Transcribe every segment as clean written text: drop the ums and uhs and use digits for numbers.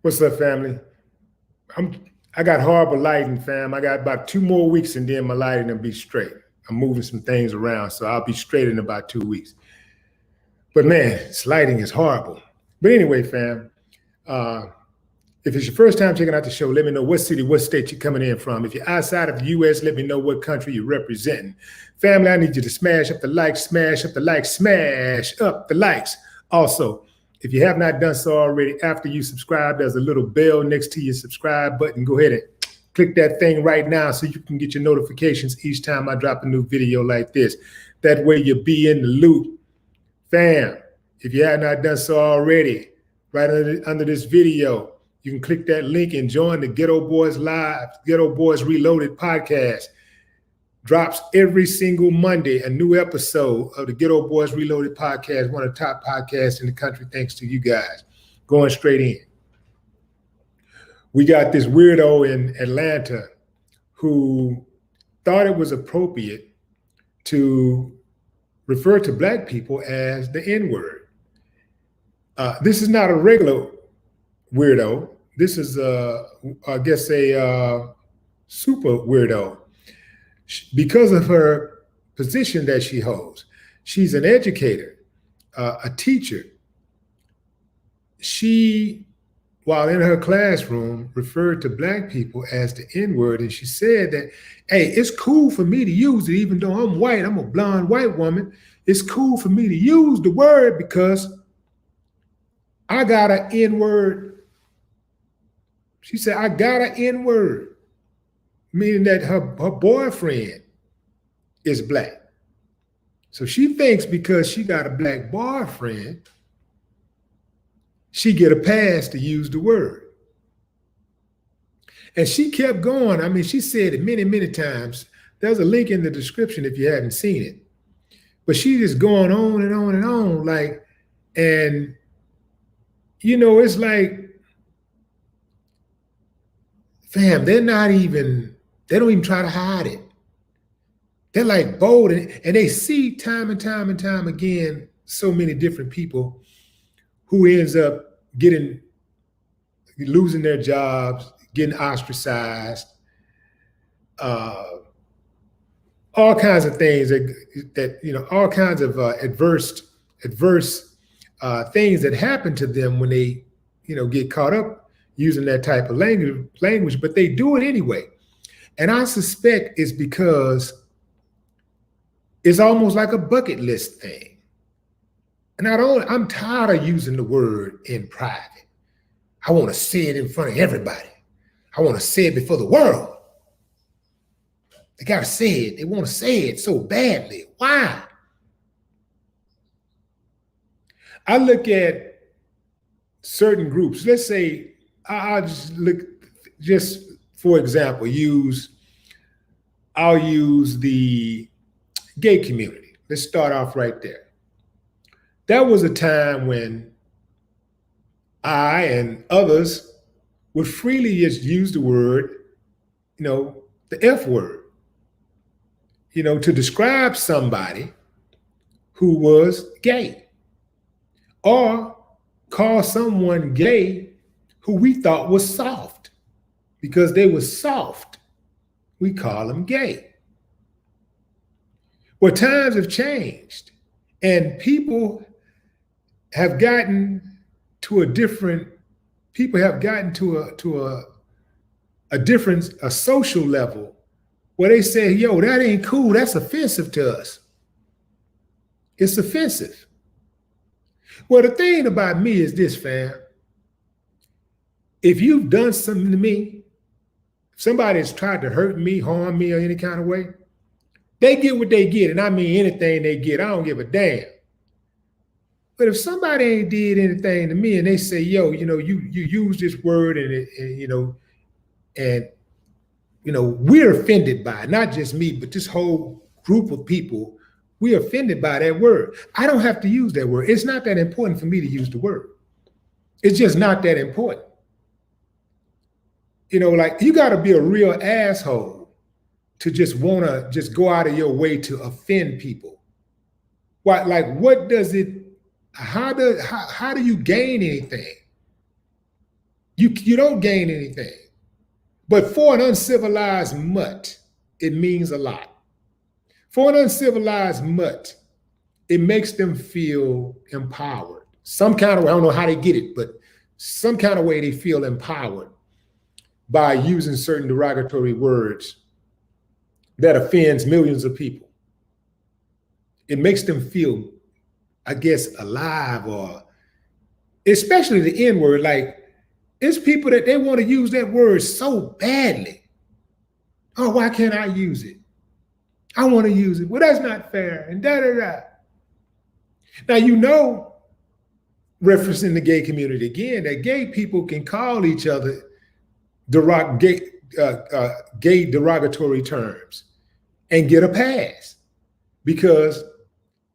What's up, family? I got horrible lighting, fam. I got about 2 more weeks and then my lighting will be straight. I'm moving some things around, so I'll be straight in about 2 weeks. But man, this lighting is horrible. But anyway, fam, uh, if it's your first time checking out the show, let me know what city, what state you're coming in from. If you're outside of the U.S., let me know what country you're representing. Family, I need you to smash up the likes, smash up the likes, smash up the likes. Also, if you have not done so already, after you subscribe, there's a little bell next to your subscribe button. Go ahead and click that thing right now so you can get your notifications each time I drop a new video like this. That way you'll be in the loop. Fam, if you have not done so already, right under this video, you can click that link and join the Ghetto Boys Live, Ghetto Boys Reloaded podcast. Drops every single Monday, a new episode of the Ghetto Boys Reloaded podcast, one of the top podcasts in the country, thanks to you guys. Going straight in. We got this weirdo in Atlanta who thought it was appropriate to refer to Black people as the N-word. This is not a regular weirdo. This is, I guess, a super weirdo. Because of her position that she holds. She's an educator, a teacher. She, while in her classroom, referred to Black people as the N-word, and she said that, hey, it's cool for me to use it, even though I'm white, I'm a blonde white woman. It's cool for me to use the word because I got an N-word. She said, I got an N-word. Meaning that her boyfriend is Black. So she thinks because she got a Black boyfriend, she get a pass to use the word. And she kept going. I mean, she said it many, many times. There's a link in the description if you haven't seen it. But she just going on and on and on. Like, and, you know, it's like, fam, they don't even try to hide it. They're like bold, and they see time and time and time again so many different people who ends up losing their jobs, getting ostracized, all kinds of things that you know, all kinds of adverse things that happen to them when they, you know, get caught up using that type of language, but they do it anyway. And I suspect it's because it's almost like a bucket list thing. And I'm tired of using the word in private. I want to say it in front of everybody. I want to say it before the world. They got to say it. They want to say it so badly. Why? I look at certain groups. Let's say, I'll just for example, I'll use the gay community. Let's start off right there. There was a time when I and others would freely just use the word, you know, the F word, you know, to describe somebody who was gay, or call someone gay who we thought was soft. Because they were soft, we call them gay. Well, times have changed, and people have gotten to a social level where they say, yo, that ain't cool. That's offensive to us. It's offensive. Well, the thing about me is this, fam. If you've done something to me, somebody has tried to hurt me, harm me, or any kind of way, they get what they get. And I mean anything they get, I don't give a damn. But if somebody ain't did anything to me and they say, yo, you know, you use this word and we're offended by it, not just me, but this whole group of people, we're offended by that word. I don't have to use that word. It's not that important for me to use the word. It's just not that important. You know, like, you got to be a real asshole to just want to just go out of your way to offend people. Why? Like, what does it? How do you gain anything You don't gain anything. But for an uncivilized mutt, it means a lot. For an uncivilized mutt, it makes them feel empowered. Some kind of way, I don't know how they get it, but some kind of way they feel empowered by using certain derogatory words that offends millions of people. It makes them feel, I guess, alive, or especially the N word. Like, it's people that they want to use that word so badly. Oh, why can't I use it? I want to use it. Well, that's not fair. And da da da. Now, you know, referencing the gay community again, that gay people can call each other gay derogatory terms and get a pass because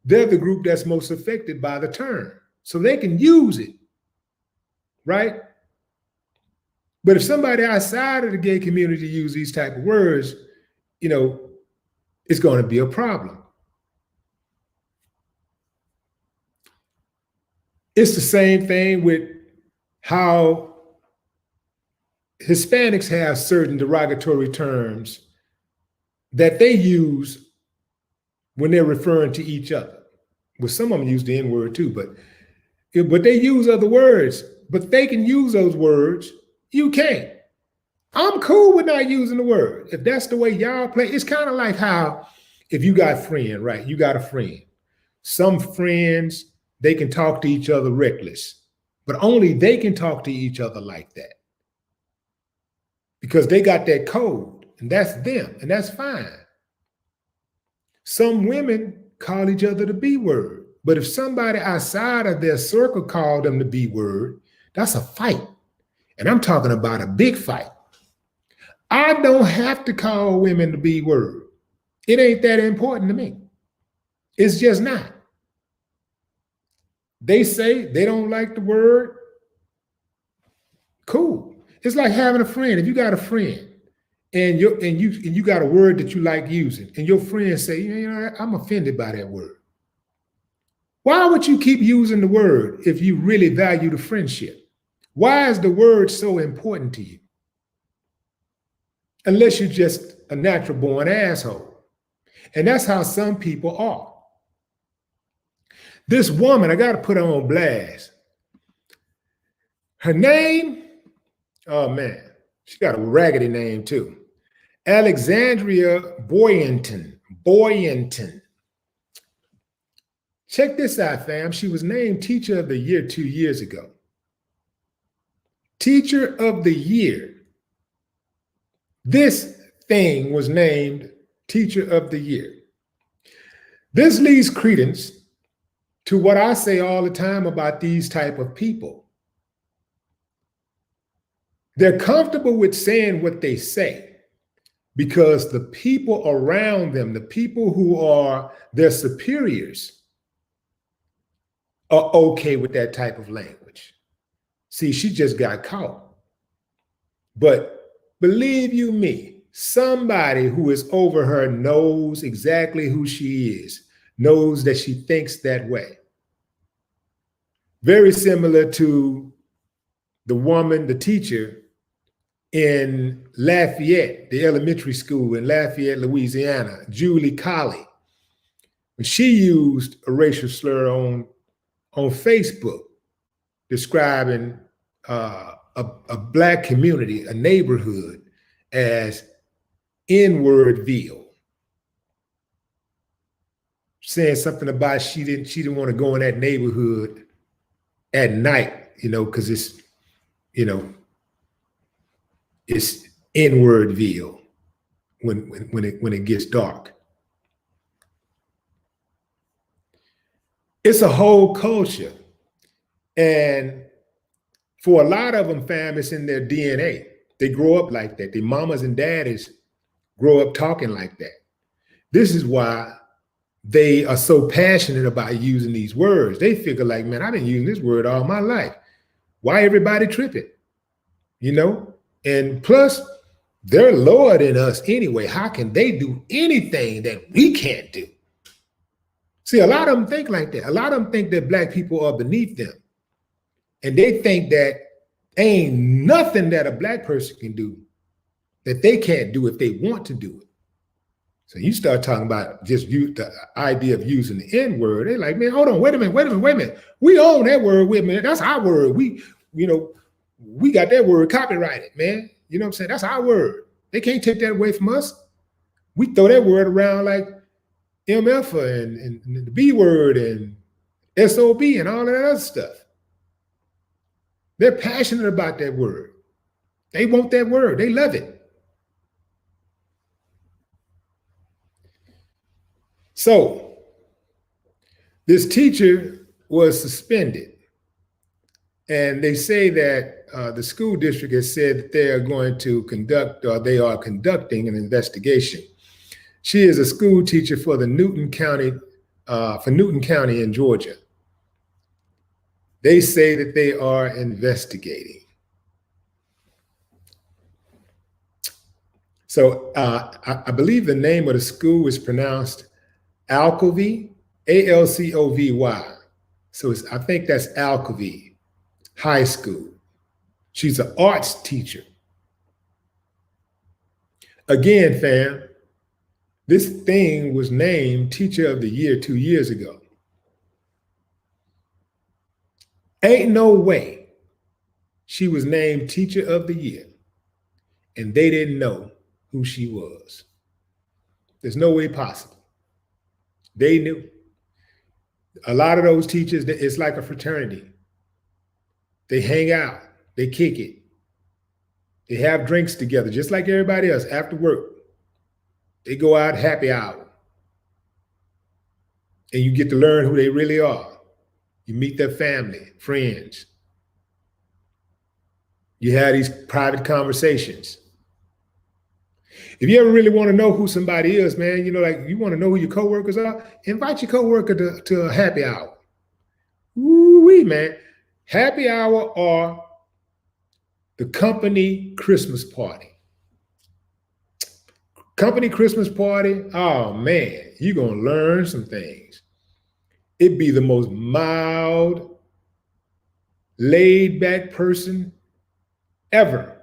they're the group that's most affected by the term. So they can use it, right? But if somebody outside of the gay community use these type of words, you know, it's going to be a problem. It's the same thing with how Hispanics have certain derogatory terms that they use when they're referring to each other. Well, some of them use the N word too, but they use other words, but they can use those words. You can't. I'm cool with not using the word. If that's the way y'all play, it's kind of like how if you got a friend, right? You got a friend. Some friends, they can talk to each other reckless, but only they can talk to each other like that because they got that code, and that's them, and that's fine. Some women call each other the B word, but if somebody outside of their circle called them the B word, that's a fight. And I'm talking about a big fight. I don't have to call women the B word. It ain't that important to me. It's just not. They say they don't like the word. Cool. It's like having a friend. If you got a friend and you got a word that you like using, and your friend say, you know, I'm offended by that word. Why would you keep using the word if you really value the friendship? Why is the word so important to you? Unless you're just a natural born asshole. And that's how some people are. This woman, I got to put her on blast. Her name, oh man, she got a raggedy name too. Alexandria Boynton. Check this out, fam. She was named Teacher of the Year 2 years ago. Teacher of the Year. This thing was named Teacher of the Year. This leads credence to what I say all the time about these type of people. They're comfortable with saying what they say because the people around them, the people who are their superiors, are okay with that type of language. See, she just got caught. But believe you me, somebody who is over her knows exactly who she is, knows that she thinks that way. Very similar to the woman, the teacher in Lafayette, the elementary school in Lafayette, Louisiana, Julie Colley. When she used a racial slur on Facebook, describing a Black community, a neighborhood, as N-wordville, saying something about she didn't want to go in that neighborhood at night, you know, because it's, you know, it's N-wordville when it gets dark. It's a whole culture, and for a lot of them, fam, it's in their DNA. They grow up like that. Their mamas and daddies grow up talking like that. This is why they are so passionate about using these words. They figure like, man, I've been using this word all my life. Why everybody tripping? You know? And plus, they're lower than us anyway. How can they do anything that we can't do? See, a lot of them think like that. A lot of them think that Black people are beneath them. And they think that Ain't nothing that a black person can do that they can't do if they want to do it. So you start talking about just the idea of using the N word. They're like, man, hold on, wait a minute. We own that word. Wait a minute, that's our word. We got that word copyrighted, man. You know what I'm saying? That's our word. They can't take that away from us. We throw that word around like MF and the B word and SOB and all of that other stuff. They're passionate about that word. They want that word. They love it. So this teacher was suspended, and they say that the school district has said that they are going to conduct, or they are conducting, an investigation. She is a school teacher for the Newton County in Georgia. They say that they are investigating. So I believe the name of the school is pronounced Alcovy, Alcovy. So I think that's Alcovy High School. She's an arts teacher. Again, fam, this thing was named Teacher of the Year 2 years ago. Ain't no way she was named Teacher of the Year and they didn't know who she was. There's no way possible. They knew. A lot of those teachers, it's like a fraternity. They hang out, they kick it. They have drinks together, just like everybody else after work. They go out happy hour. And you get to learn who they really are. You meet their family, friends. You have these private conversations. If you ever really want to know who somebody is, man, like you want to know who your coworkers are, invite your coworker to a happy hour. Woo-wee, man. Happy hour or the company Christmas party. Company Christmas party, oh man, you're going to learn some things. It'd be the most mild, laid back person ever.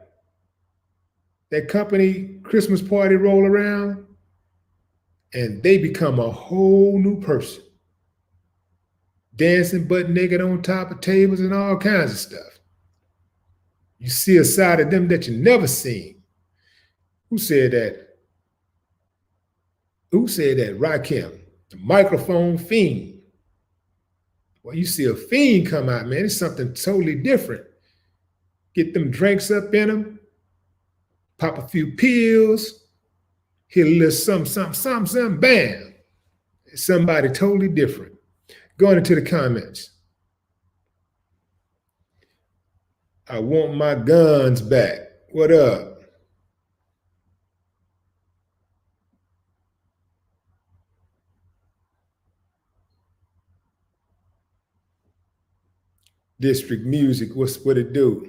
That company Christmas party roll around and they become a whole new person. Dancing butt naked on top of tables and all kinds of stuff. You see a side of them that you never seen. Who said that? Who said that? Rakim, the microphone fiend. Well, you see a fiend come out, man, it's something totally different. Get them drinks up in them, pop a few pills, hit a little something, bam. It's somebody totally different. Going into the comments. I want my guns back. What up? District Music, what it do?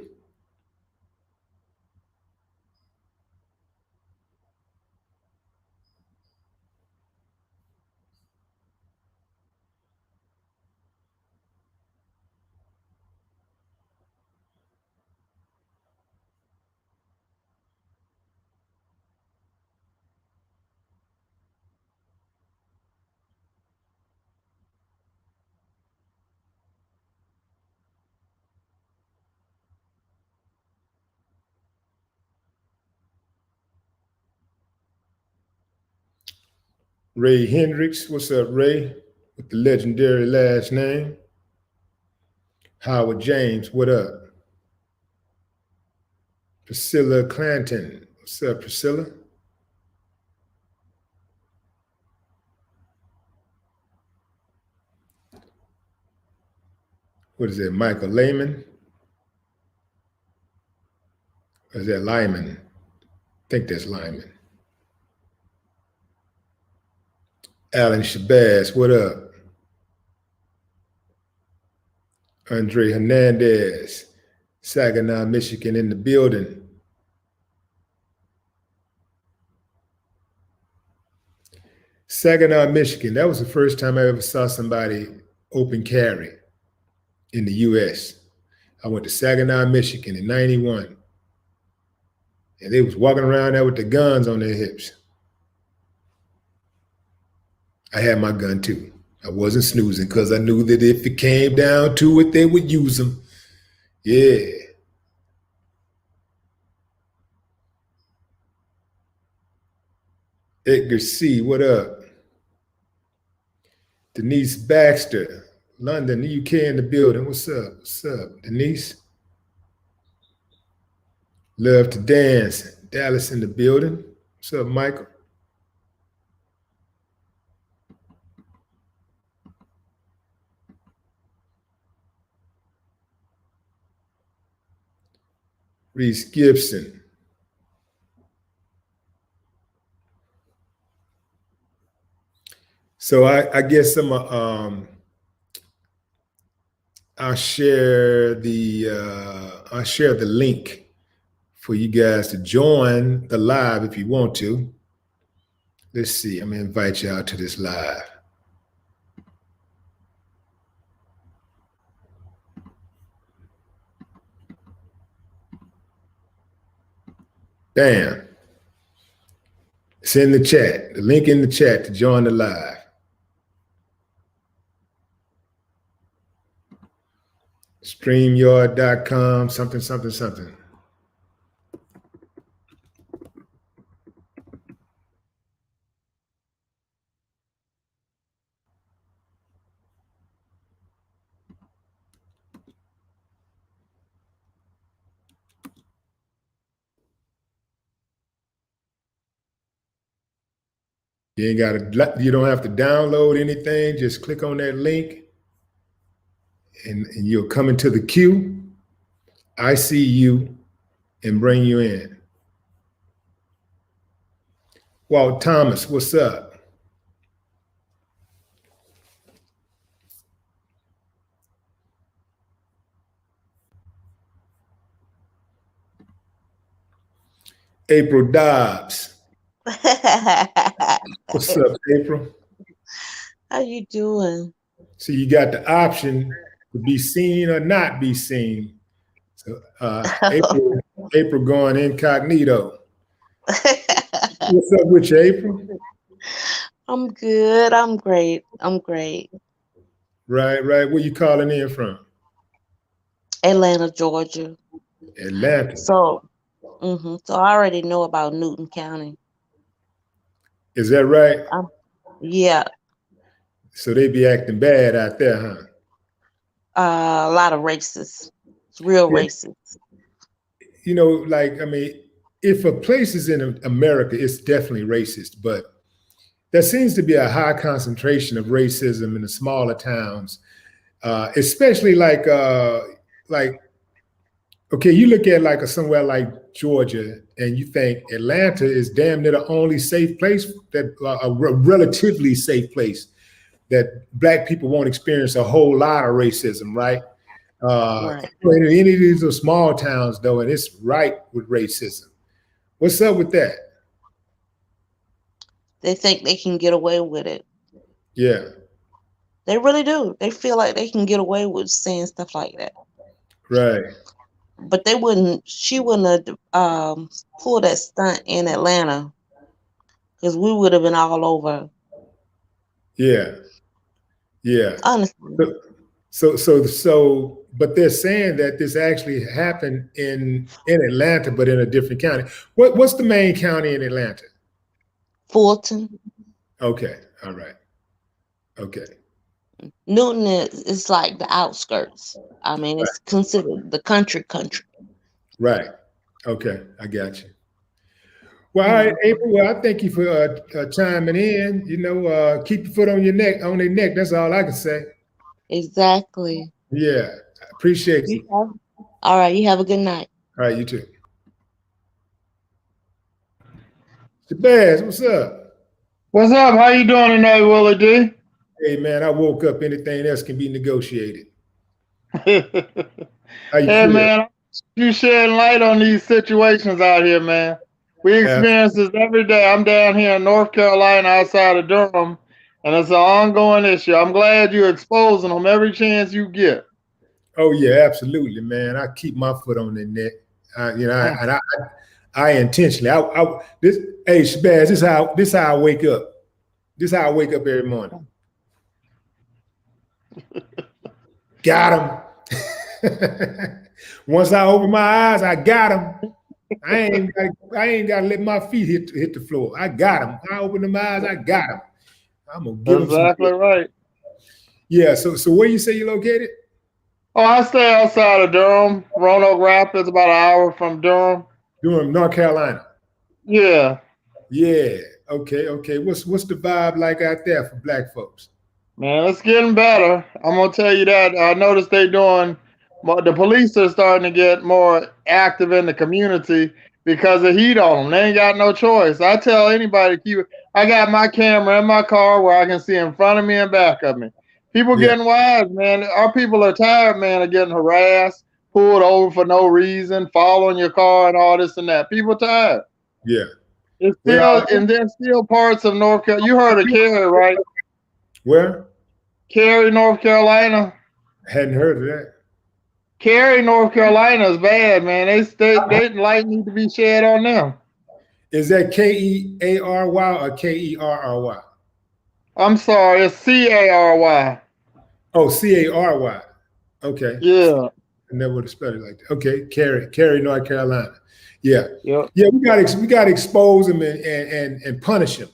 Ray Hendricks, what's up, Ray? With the legendary last name. Howard James, what up? Priscilla Clanton, what's up, Priscilla? What is that, Michael Lehman? Or is that Lyman? I think that's Lyman. Alan Shabazz, what up? Andre Hernandez, Saginaw, Michigan in the building. Saginaw, Michigan, that was the first time I ever saw somebody open carry in the US. I went to Saginaw, Michigan in 91. And they was walking around there with the guns on their hips. I had my gun too. I wasn't snoozing because I knew that if it came down to it, they would use them. Yeah. Edgar C., what up? Denise Baxter, London, UK in the building. What's up? What's up, Denise? Love to dance. Dallas in the building. What's up, Michael? Reese Gibson. So I guess I'll share the link for you guys to join the live if you want to. Let's see. I'm gonna invite you out to this live. Bam. It's in the chat. The link in the chat to join the live. StreamYard.com, something. You don't have to download anything. Just click on that link and you'll come into the queue. I see you and bring you in. Walt Thomas, what's up? April Dobbs. What's up, April? How you doing? So you got the option to be seen or not be seen. So April going incognito. What's up with you, April? I'm good. I'm great. Right. Where you calling in from? Atlanta, Georgia. Atlanta. So I already know about Newton County. Is that right? Yeah. So they be acting bad out there, huh? A lot of racists. It's real racist. You know, like, I mean, if a place is in America, it's definitely racist, but there seems to be a high concentration of racism in the smaller towns, especially like, okay, you look at like somewhere like Georgia and you think Atlanta is damn near the only safe place, that a relatively safe place that Black people won't experience a whole lot of racism, right? Right. In any of these are small towns though, and it's right with racism. What's up with that? They think they can get away with it. Yeah. They really do. They feel like they can get away with saying stuff like that. Right. But she wouldn't have pulled that stunt in Atlanta, because we would have been all over. Yeah. Honestly. So, but they're saying that this actually happened in Atlanta, but in a different county. What's the main county in Atlanta? Fulton. Okay. All right. Okay. Newton is like the outskirts. I mean, it's considered the country. Right. Okay. I got you. Well, all right, April. Well, I thank you for chiming in. You know, keep your foot on their neck. That's all I can say. Exactly. Yeah. I appreciate you. All right. You have a good night. All right. You too. Shabazz, what's up? What's up? How you doing tonight, Willie D? Hey, man, I woke up. Anything else can be negotiated. Hey, man, you shedding light on these situations out here, man. We experience this every day. I'm down here in North Carolina outside of Durham, and it's an ongoing issue. I'm glad you're exposing them every chance you get. Oh yeah, absolutely, man. I keep my foot on their neck. I intentionally. Hey Shabazz, this how I wake up. This how I wake up every morning. Got him. Once I open my eyes, I got him. I ain't got to let my feet hit the floor. I got him. I open my eyes, I got him. I'm gonna give him exactly right. Yeah. So where you say you're located? Oh, I stay outside of Durham, Roanoke Rapids, about an hour from Durham. Durham, North Carolina. Yeah. Yeah. Okay. What's the vibe like out there for black folks? Man, it's getting better. I'm gonna tell you that. I noticed the police are starting to get more active in the community because of heat on them. They ain't got no choice. I tell anybody to keep it. I got my camera in my car where I can see in front of me and back of me. People getting wise, man. Our people are tired, man, of getting harassed, pulled over for no reason, following your car and all this and that. People tired. Yeah. It's still, and there's still parts of North Carolina. You heard of Cary, right? Where? Cary, North Carolina. Hadn't heard of that. Cary, North Carolina is bad, man. They light need to be shed on them. Is that Keary or Kerry? I'm sorry, it's Cary. Oh, Cary. Okay. Yeah. I never would have spelled it like that. Okay, Cary, North Carolina. Yeah. Yep. Yeah, we got to expose them and punish them.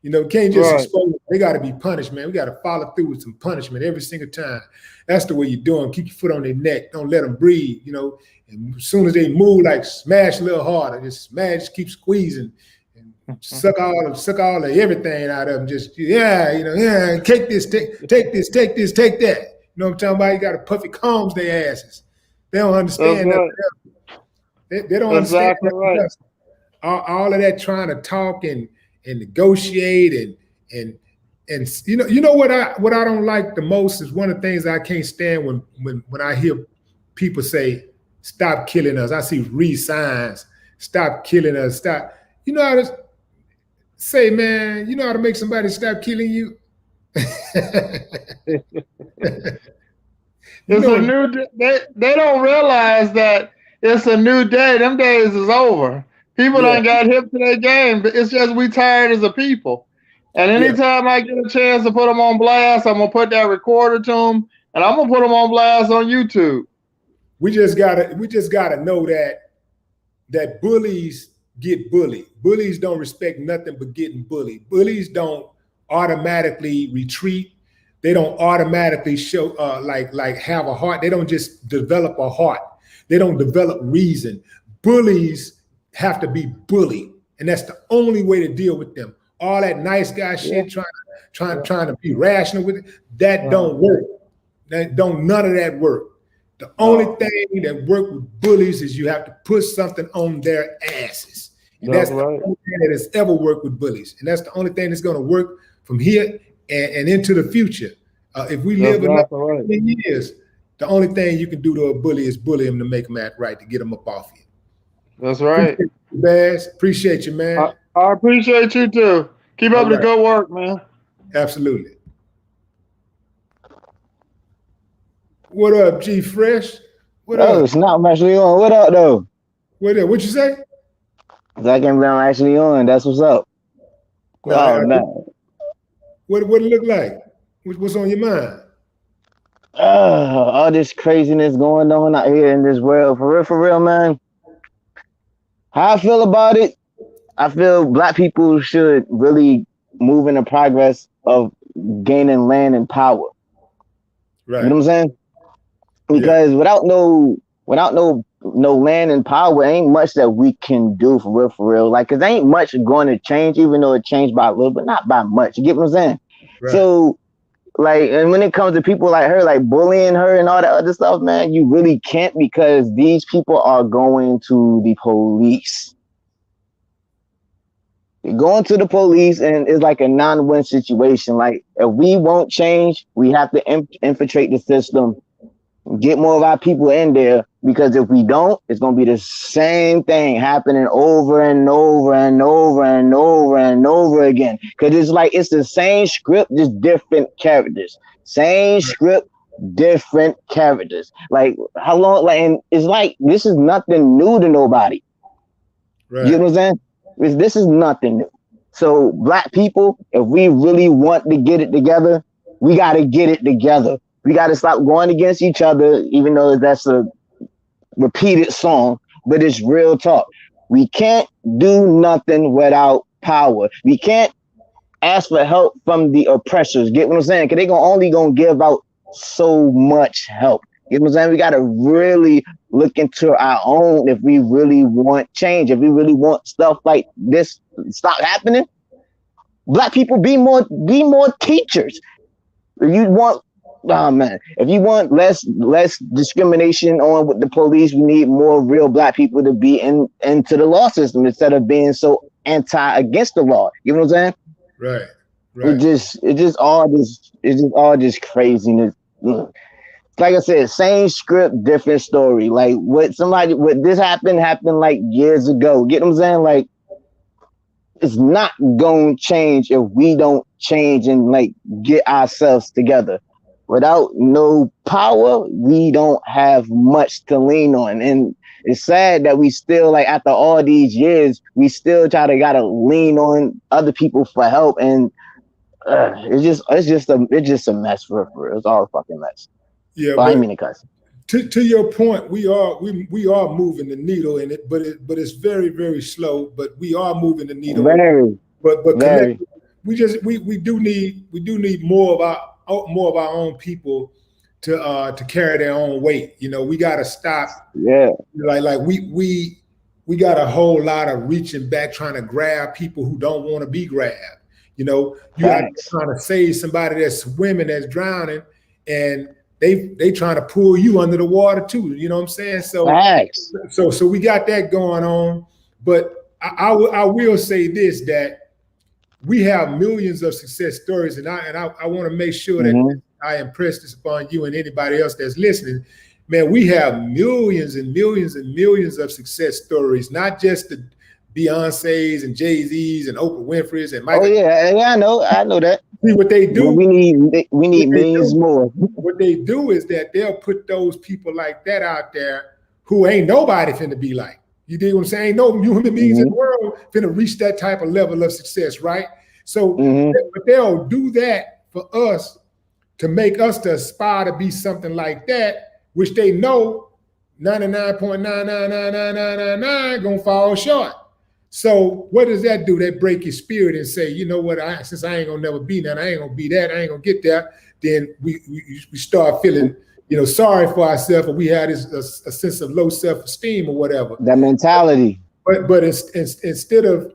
You know, can't just expose them. They got to be punished, man. We got to follow through with some punishment every single time. That's the way you do them. Keep your foot on their neck. Don't let them breathe, you know. And as soon as they move, like smash a little harder. Just smash, keep squeezing. And suck all the everything out of them. Just, take this, take this, take that. You know what I'm talking about? You got to puffy combs their asses. They don't understand that. They don't understand that. All of that trying to talk and negotiate and you know what I don't like the most is one of the things I can't stand when I hear people say stop killing us. I see signs, stop killing us, stop. You know how to say, man, you know how to make somebody stop killing you? It's a new day. They don't realize that it's a new day. Them days is over. People done got hip to their game, but it's just we tired as a people. And anytime I get a chance to put them on blast, I'm gonna put that recorder to them, and I'm gonna put them on blast on YouTube. We just gotta know that bullies get bullied. Bullies don't respect nothing but getting bullied. Bullies don't automatically retreat. They don't automatically show like have a heart. They don't just develop a heart. They don't develop reason. Bullies have to be bullied, and that's the only way to deal with them. All that nice guy shit, trying to be rational with it, that don't work. None of that work. The only thing that work with bullies is you have to put something on their asses. And that's the only thing that has ever worked with bullies. And that's the only thing that's going to work from here and into the future. If we live another 10 years, the only thing you can do to a bully is bully him to make him act right, to get him up off you. That's right. Appreciate you, man. I appreciate you too. Keep up the good work, man. Absolutely. What up, G Fresh? What up? It's not actually on. What up, though? What you say? I can't be actually on. That's what's up. No. What it look like? What's on your mind? All this craziness going on out here in this world. For real, man. How I feel about it, I feel black people should really move in the progress of gaining land and power. Right. You know what I'm saying? Because without no land and power, ain't much that we can do for real. Like, cause ain't much going to change, even though it changed by a little, but not by much. You get what I'm saying? Right. So, like, and when it comes to people like her, like bullying her and all that other stuff, man, you really can't, because these people are going to the police. You're going to the police, and it's like a non-win situation. Like, if we won't change, we have to infiltrate the system, get more of our people in there, because if we don't, it's going to be the same thing happening over and over and over and over and over again. Because it's like, it's the same script, just different characters. Same script different characters. Like how long? Like, and it's like this is nothing new to nobody. Right. You know what I'm saying? This is nothing new. So black people, if we really want to get it together, we got to get it together. We got to stop going against each other, even though that's a repeated song, but it's real talk. We can't do nothing without power. We can't ask for help from the oppressors. Get what I'm saying? Because they're only gonna give out so much help. You know what I'm saying? We gotta really look into our own if we really want change, if we really want stuff like this stop happening. Black people be more teachers. If you want if you want less discrimination on with the police, we need more real black people to be into the law system instead of being so anti against the law. You know what I'm saying? Right. It's just all craziness. Like I said, same script, different story. Like what this happened like years ago. Get what I'm saying? Like it's not going to change if we don't change and like get ourselves together. Without no power, we don't have much to lean on. And it's sad that we still, like, after all these years, we still gotta lean on other people for help. And it's just a mess for real. It's all a fucking mess. Yeah, but I didn't mean to cuss. To your point, we are moving the needle in it, but it's very, very slow. But we are moving the needle. Very. But we do need more of our own people to carry their own weight. You know, we got to stop. Yeah. Like we got a whole lot of reaching back, trying to grab people who don't want to be grabbed. You know, you are trying to save somebody that's swimming, that's drowning, and they trying to pull you under the water too. You know what I'm saying? So we got that going on. But I will say this, that we have millions of success stories, and I want to make sure that I impress this upon you and anybody else that's listening. Man, we have millions and millions and millions of success stories, not just the Beyoncé's and Jay-Z's and Oprah Winfrey's and Michael. Oh yeah, I know that. See what they do. We need millions more. What they do is that they'll put those people like that out there who ain't nobody finna be like. You dig what I'm saying? Ain't no human beings in the world finna reach that type of level of success, right? So, but they'll do that for us to make us to aspire to be something like that, which they know 99.9999999 gonna fall short. So what does that do? That break your spirit and say, you know what, since I ain't gonna never be that, I ain't gonna be that, I ain't gonna get there. Then we start feeling, you know, sorry for ourselves, or we had a sense of low self-esteem or whatever. That mentality. But instead of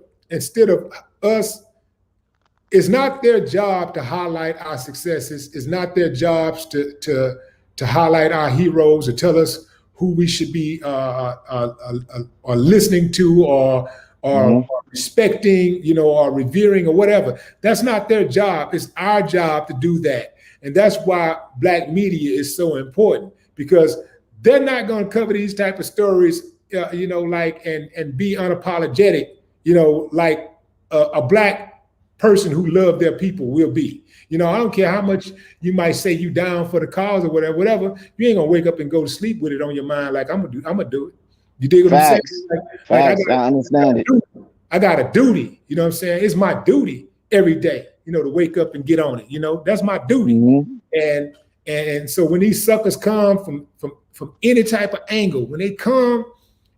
us, it's not their job to highlight our successes. It's not their jobs to highlight our heroes or tell us who we should be or listening to or respecting, you know, or revering or whatever. That's not their job. It's our job to do that. And that's why Black media is so important, because they're not going to cover these type of stories, you know, like, and be unapologetic, you know, like a Black person who loved their people will be. You know, I don't care how much you might say you down for the cause or whatever, you ain't gonna wake up and go to sleep with it on your mind like I'm gonna do it. You dig what I'm saying? I understand it. I got a duty, you know what I'm saying? It's my duty every day, you know, to wake up and get on it. You know, that's my duty. And so when these suckers come from any type of angle, when they come,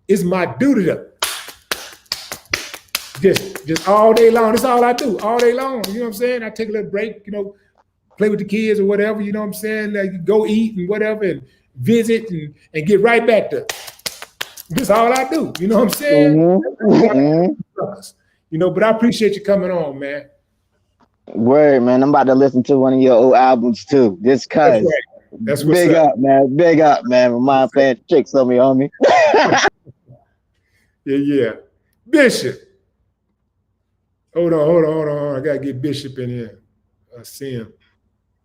it's my duty to just all day long. That's all I do all day long. You know what I'm saying? I take a little break, you know, play with the kids or whatever, you know what I'm saying? Like go eat and whatever and visit and get right back to this. All I do. You know what I'm saying? You know, but I appreciate you coming on, man. Word, man. I'm about to listen to one of your old albums too. Just cause. That's what's big up, man. Big up, man. My fan chicks on me, homie. Yeah. Bishop. Hold on. I gotta get Bishop in here. I see him.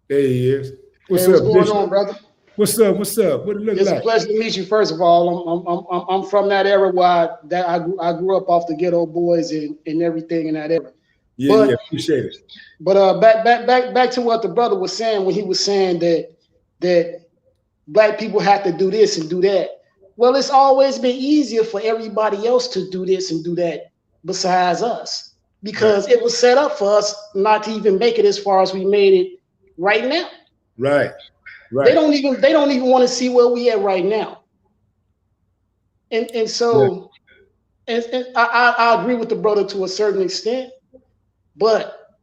There he is. What's up, going Bishop? on, brother? What's up? What it look It's like? a pleasure to meet you. First of all, I'm from that era where I grew up off the Ghetto Boys and everything in that era. Yeah, appreciate it. But back to what the brother was saying when he was saying that that black people have to do this and do that. Well, it's always been easier for everybody else to do this and do that besides us, because it was set up for us not to even make it as far as we made it right now. Right. They don't even want to see where we at right now. And so and I agree with the brother to a certain extent, but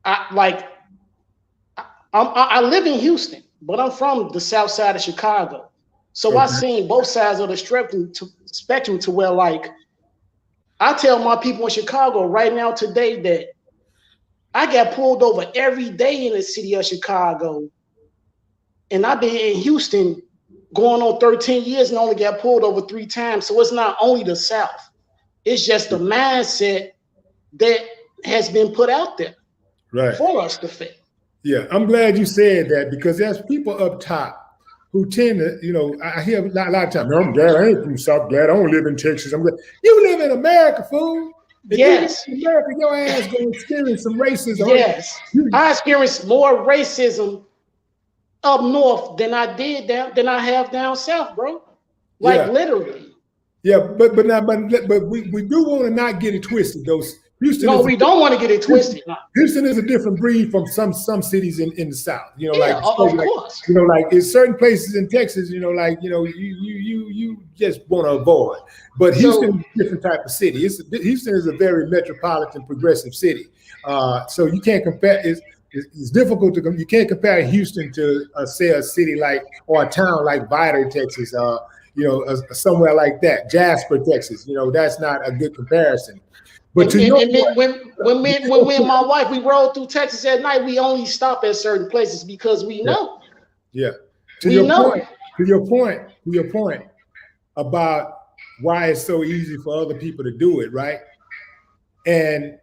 I live in Houston, but I'm from the south side of Chicago. So I've seen both sides of the spectrum to where, like, I tell my people in Chicago right now today that I got pulled over every day in the city of Chicago. And I've been in Houston going on 13 years and only got pulled over 3 times. So it's not only the South. It's just the mindset that has been put out there for us to fit. Yeah, I'm glad you said that, because there's people up top who tend to, you know, I hear a lot of times, I'm glad I ain't from South, glad I don't live in Texas. I'm glad. You live in America, fool. If yes. You live in America, your ass gonna experience some racism. Yes. I experienced more racism up north than I have down south, bro. Like literally. Yeah, but we do want to not get it twisted. Houston we don't want to get it twisted. Houston is a different breed from some cities in the South. You know, of course. You know, like in certain places in Texas, you know, like, you know, you just want to avoid. But Houston is a different type of city. Houston is a very metropolitan, progressive city. So you can't compare. It's difficult you can't compare Houston to say a city like, or a town like Vidor, Texas. You know, somewhere like that, Jasper, Texas. You know, that's not a good comparison. But when me and my wife, we rode through Texas at night, we only stop at certain places because we know. Yeah. To your point about why it's so easy for other people to do it, right? And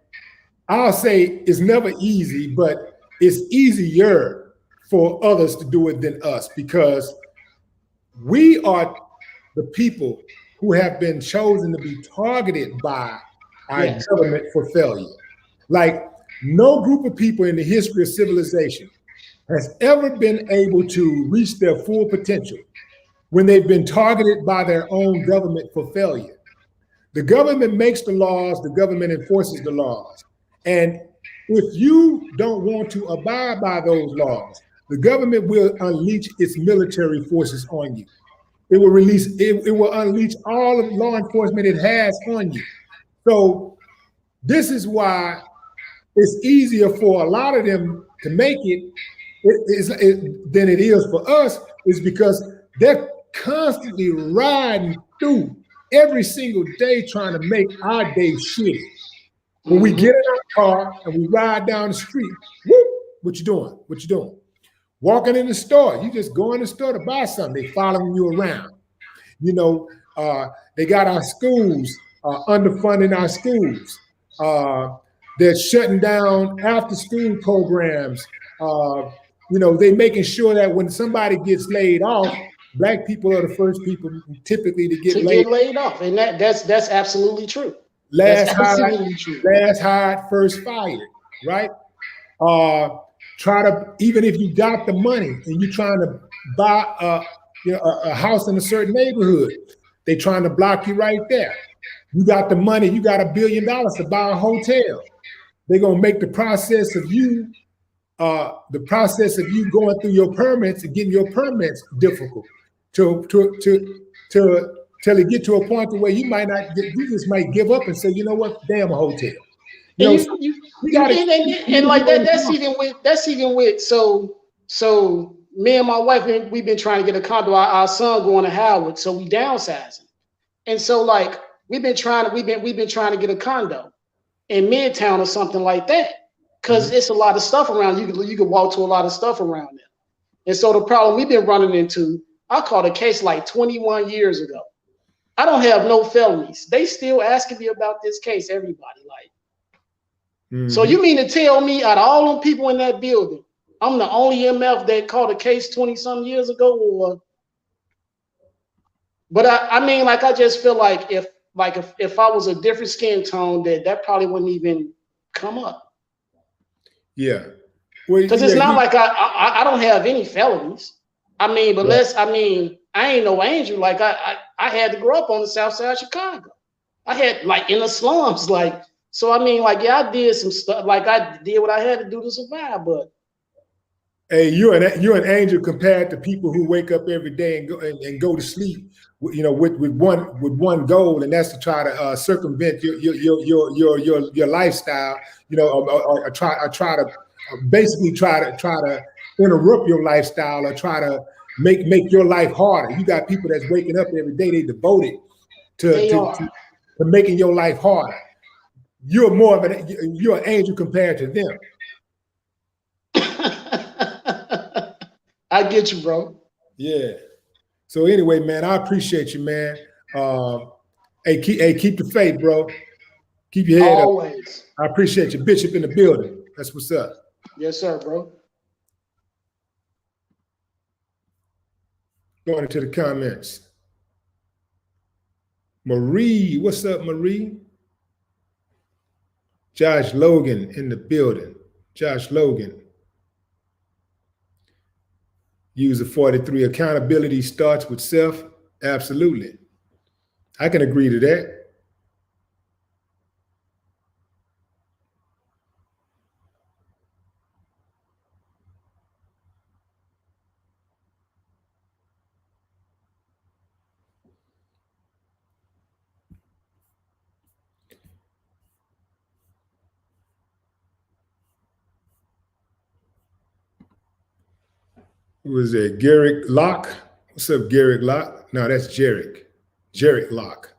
I'll say it's never easy, but it's easier for others to do it than us, because we are the people who have been chosen to be targeted by our government for failure. Like, no group of people in the history of civilization has ever been able to reach their full potential when they've been targeted by their own government for failure. The government makes the laws, the government enforces the laws. And if you don't want to abide by those laws, the government will unleash its military forces on you. It will unleash all of law enforcement it has on you. So this is why it's easier for a lot of them to make it than it is for us, is because they're constantly riding through every single day trying to make our day shitty. When we get in our car and we ride down the street, whoop, what you doing? What you doing? Walking in the store, you just go in the store to buy something, they following you around. You know, they got our schools, underfunding our schools. They're shutting down after school programs. You know, they making sure that when somebody gets laid off, Black people are the first people typically to get laid off. And that's absolutely true. Last hired, first fired, right? Try to, even if you got the money and you're trying to buy a house in a certain neighborhood, they trying to block you right there. You got the money, you got $1 billion to buy a hotel. They're gonna make the process of you going through your permits and getting your permits difficult till it get to a point where you might not get, you just might give up and say, you know what, damn a hotel. And like that, that's even with so me and my wife, we've been trying to get a condo. Our son going to Howard, so we downsizing. And so like we've been trying to get a condo in Midtown or something like that, because it's a lot of stuff around. You can walk to a lot of stuff around there. And so the problem we've been running into, I caught a case like 21 years ago. I don't have no felonies. They still asking me about this case, everybody. Like, so you mean to tell me out of all them people in that building, I'm the only MF that caught a case 20-some years ago? Or, but I mean, like, I just feel like if I was a different skin tone, that probably wouldn't even come up. Yeah. Because it's not like I don't have any felonies. I mean, but I ain't no angel. Like I had to grow up on the south side of Chicago. I had like in the slums, like so. I mean, like yeah, I did some stuff. Like I did what I had to do to survive. But hey, you're an angel compared to people who wake up every day and go to sleep, you know, with one goal, and that's to try to circumvent your lifestyle, you know, or try to basically try to interrupt your lifestyle or try to make your life harder. You got people that's waking up every day, they devoted to making your life harder. You're you're an angel compared to them. I get you, bro. Yeah. So anyway, man, I appreciate you, man. Hey, keep the faith, bro. Keep your head Always. up. I appreciate you, Bishop in the building. That's what's up. Yes, sir, bro. Going into the comments. Marie, what's up, Marie? Josh Logan in the building. Josh Logan. User 43, accountability starts with self. Absolutely. I can agree to that. Who was that? Garrick Locke. What's up, Garrick Locke? No, that's Jarek. Jarek Locke.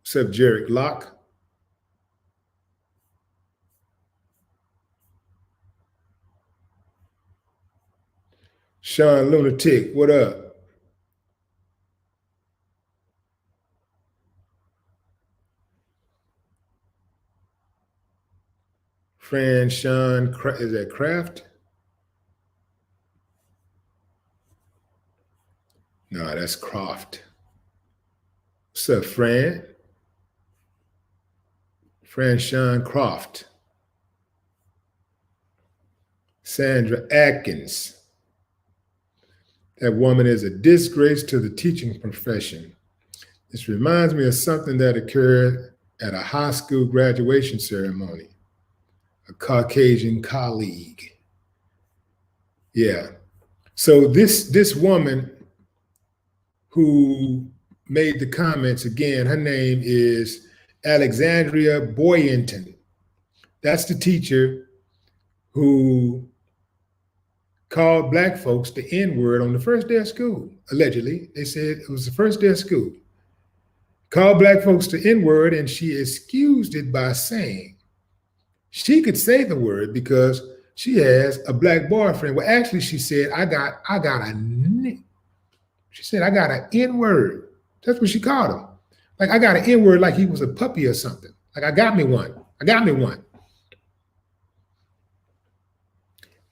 What's up, Jarek Locke? Sean Lunatic, what up? Fran, Sean, is that Kraft? No, that's Croft. What's up, Fran? Fran, Sean, Croft. Sandra Atkins. That woman is a disgrace to the teaching profession. This reminds me of something that occurred at a high school graduation ceremony. A Caucasian colleague. Yeah. So this woman who made the comments, again, her name is Alexandria Boyenton. That's the teacher who called Black folks the N-word on the first day of school, allegedly. They said it was the first day of school. Called Black folks the N-word, and she excused it by saying she could say the word because she has a Black boyfriend. Well, actually, she said, she said, I got an N-word. That's what she called him. Like, I got an N-word like he was a puppy or something. Like, I got me one. I got me one.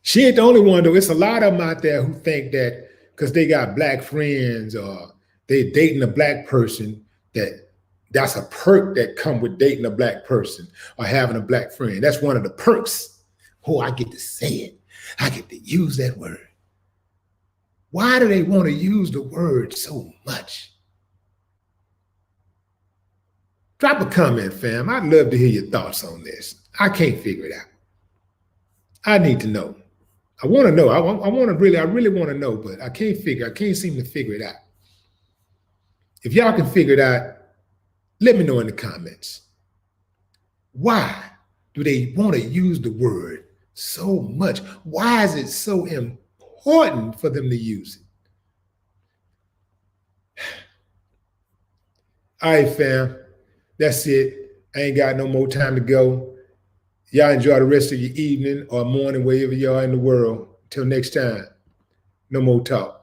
She ain't the only one, though. It's a lot of them out there who think that because they got Black friends or they dating a Black person, that's a perk that come with dating a Black person or having a Black friend. That's one of the perks. Oh, I get to say it. I get to use that word. Why do they want to use the word so much? Drop a comment, fam. I'd love to hear your thoughts on this. I can't figure it out. I need to know. I want to know. I really want to know, but I can't seem to figure it out. If y'all can figure it out, let me know in the comments. Why do they want to use the word so much? Why is it so important for them to use it? All right, fam. That's it. I ain't got no more time to go. Y'all enjoy the rest of your evening or morning, wherever you are in the world. Till next time, no more talk.